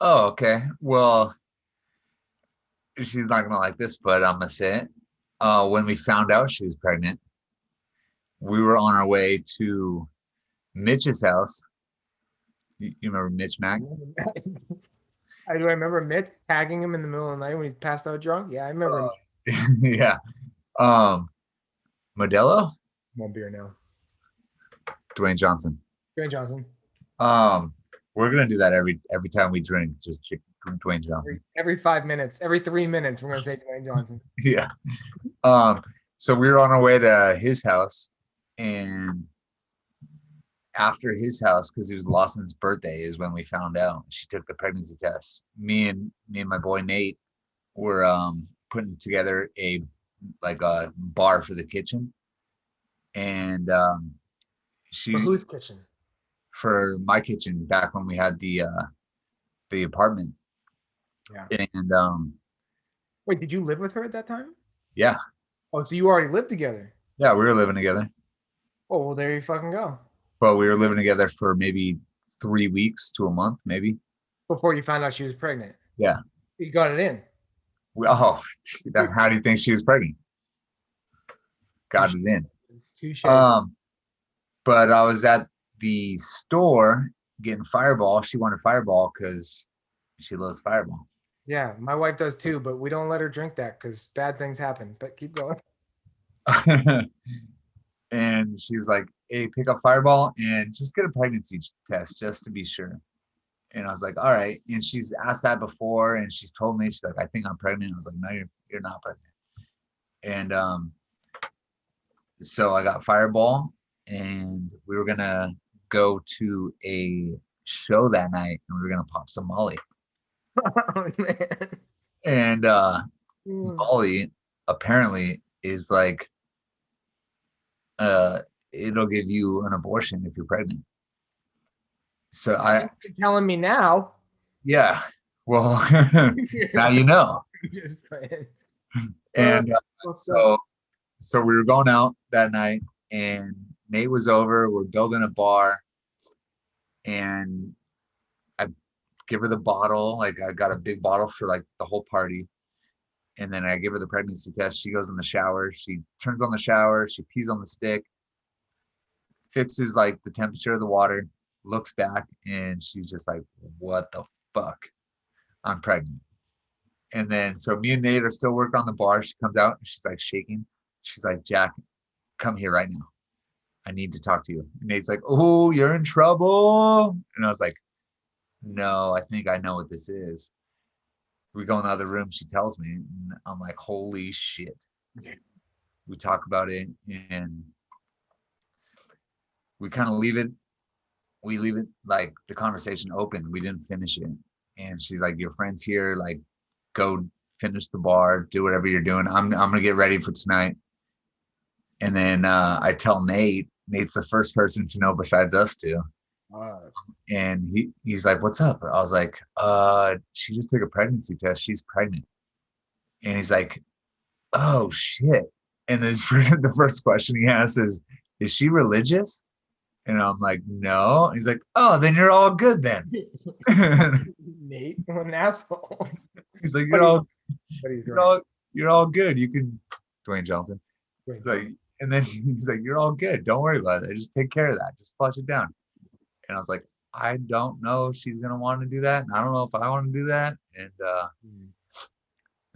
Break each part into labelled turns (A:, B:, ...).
A: Oh, okay. Well, she's not gonna like this, but I'm gonna say it. When we found out she was pregnant, we were on our way to Mitch's house. You remember Mitch Mac?
B: I do. I remember Mitch tagging him in the middle of the night when he passed out drunk. Yeah, I remember him.
A: Yeah. Um, Modelo,
B: One beer now.
A: Dwayne Johnson.
B: Dwayne Johnson.
A: Um, we're gonna do that every time we drink. Just Dwayne
B: Every,
A: Johnson.
B: every 5 minutes, every 3 minutes, we're gonna say Dwayne Johnson.
A: Yeah. Um, so we were on our way to his house, and after his house, because it was Lawson's birthday, is when we found out she took the pregnancy test. Me and my boy Nate were putting together a bar for the kitchen, and
B: For
A: she
B: whose kitchen?
A: for my kitchen back when we had the apartment,
B: Yeah.
A: and
B: Wait, did you live with her at that time?
A: yeah,
B: Oh, so you already lived together.
A: yeah, we were living together,
B: Oh, well, there you fucking go.
A: but we were living together for maybe 3 weeks to a month, maybe.
B: Before you found out she was pregnant.
A: Yeah.
B: You got it in.
A: Oh, how do you think she was pregnant? Got
B: Touche.
A: it in.
B: Touche.
A: Um, but I was at the store getting Fireball. She wanted Fireball because she loves Fireball.
B: Yeah, my wife does too, but we don't let her drink that because bad things happen. But keep going.
A: And she was like, "Hey, pick up Fireball and just get a pregnancy test just to be sure." And I was like, "All right." And she's asked that before, and she's told me, she's like, "I think I'm pregnant." I was like, "No, you're not pregnant." And so I got Fireball, and we were gonna go to a show that night, and we were gonna pop some Molly.
B: Oh man.
A: And
B: Mm.
A: Molly apparently is like, uh, it'll give you an abortion if you're pregnant. So I,
B: You're telling me now.
A: yeah, well, now you know.
B: Just playing.
A: And
B: What's up?
A: so we were going out that night, and Nate was over. We're building a bar, and I give her the bottle. Like I got a big bottle for like the whole party. And then I give her the pregnancy test. She goes in the shower. She turns on the shower. She pees on the stick, fixes like the temperature of the water, looks back, and she's just like, "What the fuck? I'm pregnant." And then so me and Nate are still working on the bar. She comes out and she's like shaking. She's like, "Jack, come here right now. I need to talk to you." And Nate's like, "Oh, you're in trouble." And I was like, "No, I think I know what this is." We go in the other room. She tells me, and I'm like, "Holy shit." We talk about it, and we kind of leave it like the conversation open. We didn't finish it. And she's like, "Your friend's here, like go finish the bar, do whatever you're doing. I'm gonna get ready for tonight." And then I tell Nate. Nate's the first person to know besides us two.
B: Uh,
A: And he's like, "What's up?" I was like, she just took a pregnancy test. She's pregnant." And he's like, "Oh shit." And this person, the first question he asks is she religious? And I'm like, "No." He's like, "Oh, then you're all good then."
B: Nate, what an asshole.
A: He's like,
B: But he's
A: you're
B: great.
A: all, you're all good. You can, Dwayne Johnson.
B: Great.
A: He's like, and then he's like, "You're all good. Don't worry about it. Just take care of that. Just flush it down." And I was like, "I don't know if she's gonna want to do that, and I don't know if I want to do that." And
B: Mm.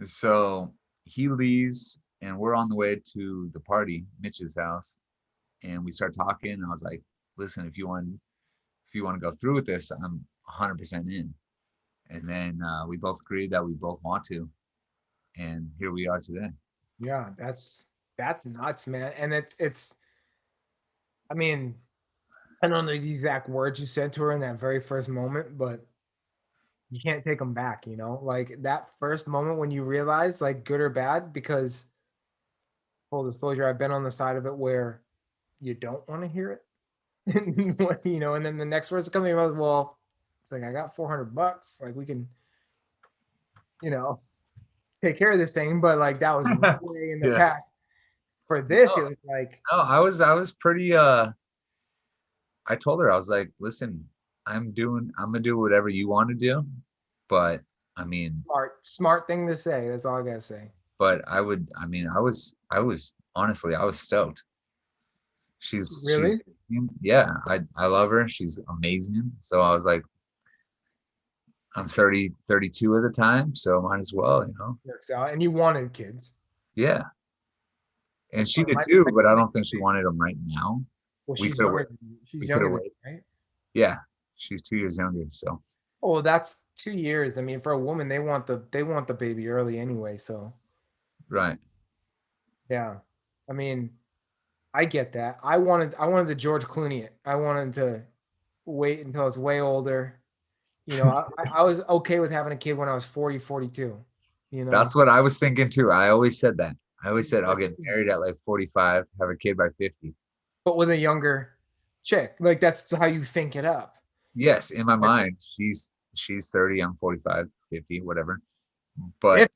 A: so he leaves, and we're on the way to the party, Mitch's house, and we start talking. And I was like, "Listen, if you want to go through with this, I'm 100% in." And then we both agreed that we both want to, and here we are today.
B: Yeah, that's nuts, man. And it's I mean, I don't know the exact words you said to her in that very first moment, but you can't take them back, you know? Like that first moment when you realize, like, good or bad, because full disclosure, I've been on the side of it where you don't want to hear it. You know, and then the next words coming about, well, it's like I got $400, like we can, you know, take care of this thing, but like that was way in the
A: Yeah.
B: past. For this,
A: No,
B: it was like,
A: no, I was pretty I told her, I was like, "Listen, I'm gonna do whatever you want to do. But I mean,
B: Smart thing to say. That's all I gotta say.
A: but I mean, I was honestly, I was stoked. She's
B: Really?
A: yeah, I love her. She's amazing. So I was like, I'm 30, 32 at the time, so might as well, you know.
B: Works out. And you wanted kids.
A: Yeah. And
B: That's
A: she
B: funny.
A: did
B: My
A: too, but I
B: kid,
A: don't think she wanted them right now.
B: well,
A: We
B: she's
A: could have
B: younger
A: waited.
B: than you. She's
A: We could have
B: younger than
A: waited.
B: you, right?
A: Yeah. She's 2 years younger. So
B: Oh, that's 2 years. I mean, for a woman, they want the baby early anyway. So
A: right.
B: yeah. I mean, I get that. I wanted to George Clooney it. I wanted to wait until I was way older. I was okay with having a kid when I was 40, 42. You know,
A: That's what I was thinking too. I always said that. I always said I'll
B: but
A: get married at like 45, have a kid by 50.
B: with a younger chick, like that's how you think it up.
A: Yes, in my
B: Like,
A: mind, she's 30, I'm 45, 50, whatever. But
B: If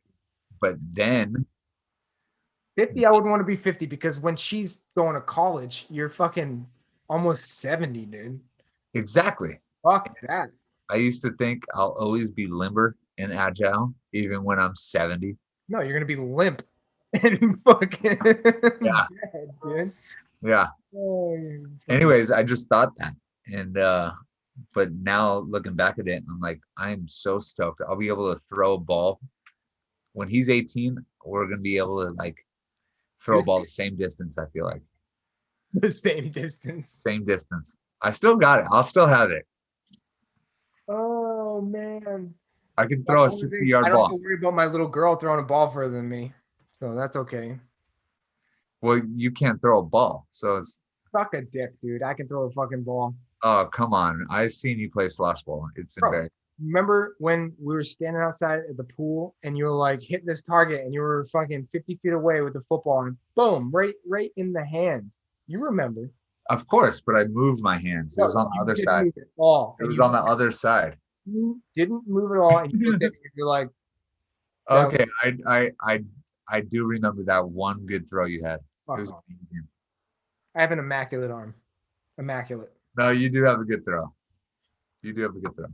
A: but then
B: 50, I would want to be 50 because when she's going to college, you're fucking almost 70, dude.
A: exactly.
B: Fuck that.
A: I used to think I'll always be limber and agile, even when I'm 70.
B: No, you're gonna be limp and fucking
A: Yeah,
B: dead, dude.
A: yeah.
B: Oh, you fucking
A: Anyways, I just thought that. And but now looking back at it, I'm like, I'm so stoked. I'll be able to throw a ball. When he's 18, we're gonna be able to like throw a
B: shoot
A: ball the same distance, I feel like.
B: the same distance.
A: Same distance. I still got it. I'll still have it.
B: Oh man.
A: I can throw
B: That's
A: a
B: one of the
A: 60
B: things I
A: yard
B: don't have to
A: ball.
B: worry about my little girl throwing a ball further than me. So that's okay.
A: Well, you can't throw a ball. So it's
B: Suck a dick, dude. I can throw a fucking ball.
A: oh come on. I've seen you play slosh ball. It's
B: Bro,
A: embarrassing.
B: remember when we were standing outside at the pool and you were like hit this target and you were fucking 50 feet away with the football and boom, right in the hands. You remember.
A: Of course, but I moved my hands. It was
B: No,
A: on the
B: you
A: other
B: didn't
A: side.
B: move at all.
A: It
B: And
A: was on the other side.
B: you didn't move at all. And you looked at me and you're like, that
A: Okay, I do remember that one good throw you had. It
B: fuck
A: was
B: off.
A: amazing.
B: I have an immaculate arm. Immaculate.
A: No, you do have a good throw. You do have a good throw.